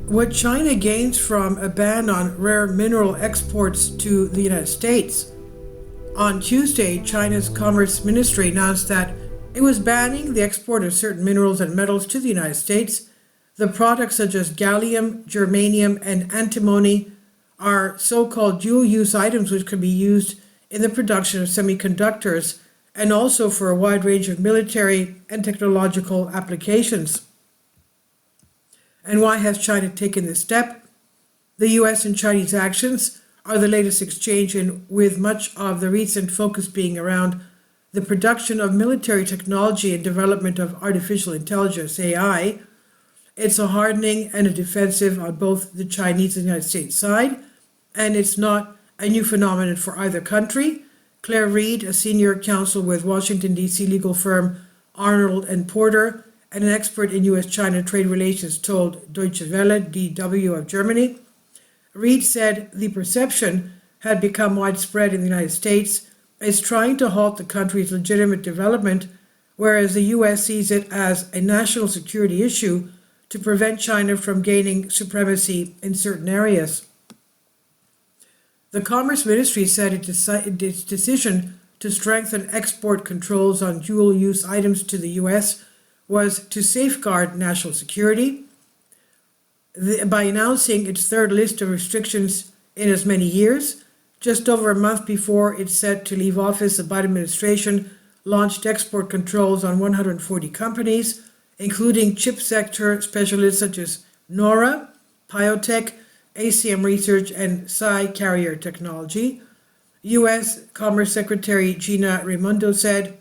What China gains from a ban on rare mineral exports to the United States. On Tuesday, China's Commerce Ministry announced that it was banning the export of certain minerals and metals to the United States. The products such as gallium, germanium, and antimony are so-called dual-use items which can be used in the production of semiconductors and also for a wide range of military and technological applications. And why has China taken this step? The US and Chinese actions are the latest exchange with much of the recent focus being around the production of military technology and development of artificial intelligence, AI. It's a hardening and a defensive on both the Chinese and the United States side, and it's not a new phenomenon for either country. Claire Reed, a senior counsel with Washington, D.C. legal firm Arnold and Porter, and an expert in U.S.-China trade relations, told Deutsche Welle, DW of Germany. Reed said the perception had become widespread in the United States is trying to halt the country's legitimate development, whereas the U.S. sees it as a national security issue to prevent China from gaining supremacy in certain areas. The Commerce Ministry said its decision to strengthen export controls on dual-use items to the U.S. was to safeguard national security. By announcing its third list of restrictions in as many years, just over a month before it's set to leave office, the Biden administration launched export controls on 140 companies, including chip sector specialists such as Nora, Biotech, ACM Research, and Psi Carrier Technology. U.S. Commerce Secretary Gina Raimondo said,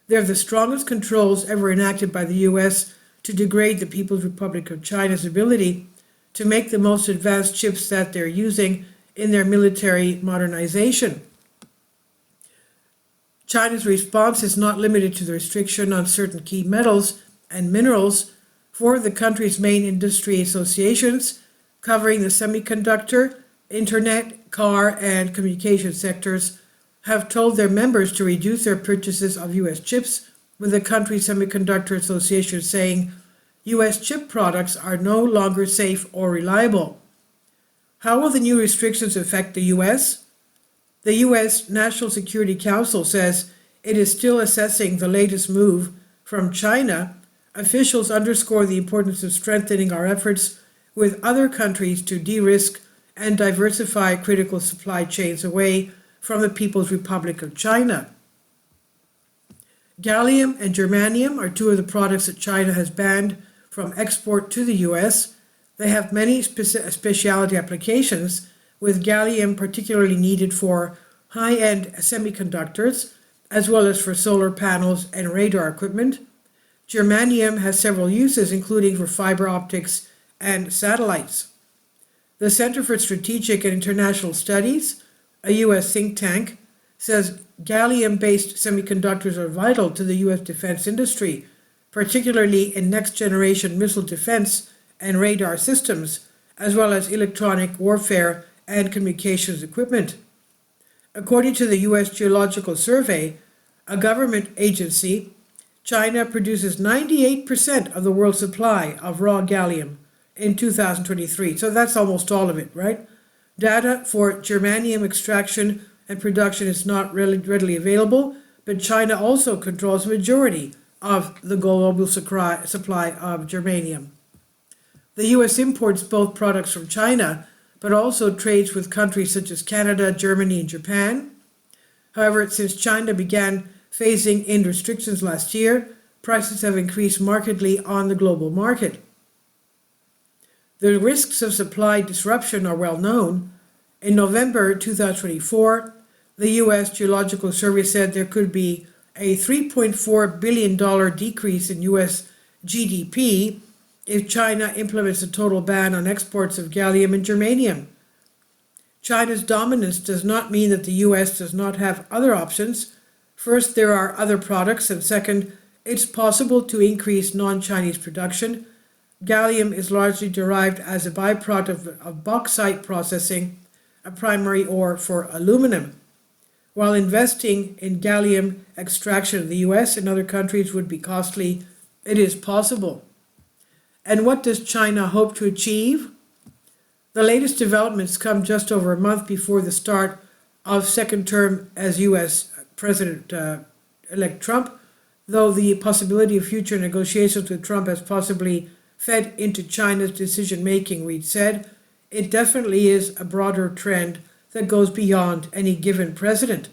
"They're the strongest controls ever enacted by the U.S. to degrade the People's Republic of China's ability to make the most advanced chips that they're using in their military modernization." China's response is not limited to the restriction on certain key metals and minerals. Four of the country's main industry associations, covering the semiconductor, internet, car, and communication sectors, have told their members to reduce their purchases of U.S. chips, with the country's Semiconductor Association saying U.S. chip products are no longer safe or reliable. How will the new restrictions affect the U.S.? The U.S. National Security Council says it is still assessing the latest move from China. Officials underscore the importance of strengthening our efforts with other countries to de-risk and diversify critical supply chains away from the People's Republic of China. Gallium and germanium are two of the products that China has banned from export to the U.S. They have many specialty applications, with gallium particularly needed for high-end semiconductors, as well as for solar panels and radar equipment. Germanium has several uses, including for fiber optics and satellites. The Center for Strategic and International Studies, a U.S. think tank, says gallium-based semiconductors are vital to the U.S. defense industry, particularly in next-generation missile defense and radar systems, as well as electronic warfare and communications equipment. According to the U.S. Geological Survey, a government agency, China produces 98% of the world's supply of raw gallium in 2023. So that's almost all of it, right? Data for germanium extraction and production is not readily available, but China also controls the majority of the global supply of germanium. The U.S. imports both products from China, but also trades with countries such as Canada, Germany, and Japan. However, since China began phasing in restrictions last year, prices have increased markedly on the global market. The risks of supply disruption are well known. In November 2024, the U.S. Geological Survey said there could be a $3.4 billion decrease in U.S. GDP if China implements a total ban on exports of gallium and germanium. China's dominance does not mean that the U.S. does not have other options. First, there are other products, and second, it's possible to increase non-Chinese production. Gallium is largely derived as a byproduct of bauxite processing, a primary ore for aluminum. While investing in gallium extraction in the U.S. and other countries would be costly, it is possible. And what does China hope to achieve? The latest developments come just over a month before the start of second term as U.S. President-elect Trump, though the possibility of future negotiations with Trump has possibly fed into China's decision-making, Reid said. It definitely is a broader trend that goes beyond any given president.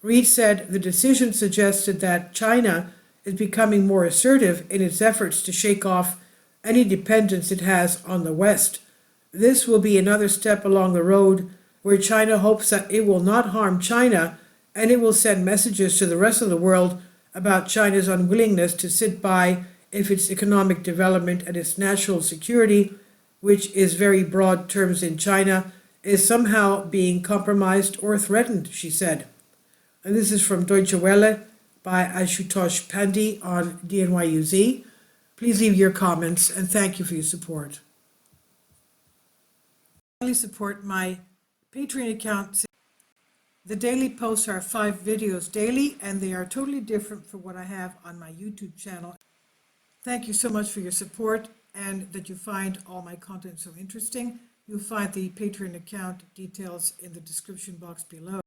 Reid said the decision suggested that China is becoming more assertive in its efforts to shake off any dependence it has on the West. This will be another step along the road where China hopes that it will not harm China, and it will send messages to the rest of the world about China's unwillingness to sit by if its economic development and its national security, which is very broad terms in China, is somehow being compromised or threatened, she said. And this is from Deutsche Welle by Ashutosh Pandey on DNYUZ. Please leave your comments and thank you for your support. Please support my Patreon account. The daily posts are 5 videos daily, and they are totally different from what I have on my YouTube channel. Thank you so much for your support and that you find all my content so interesting. You'll find the Patreon account details in the description box below.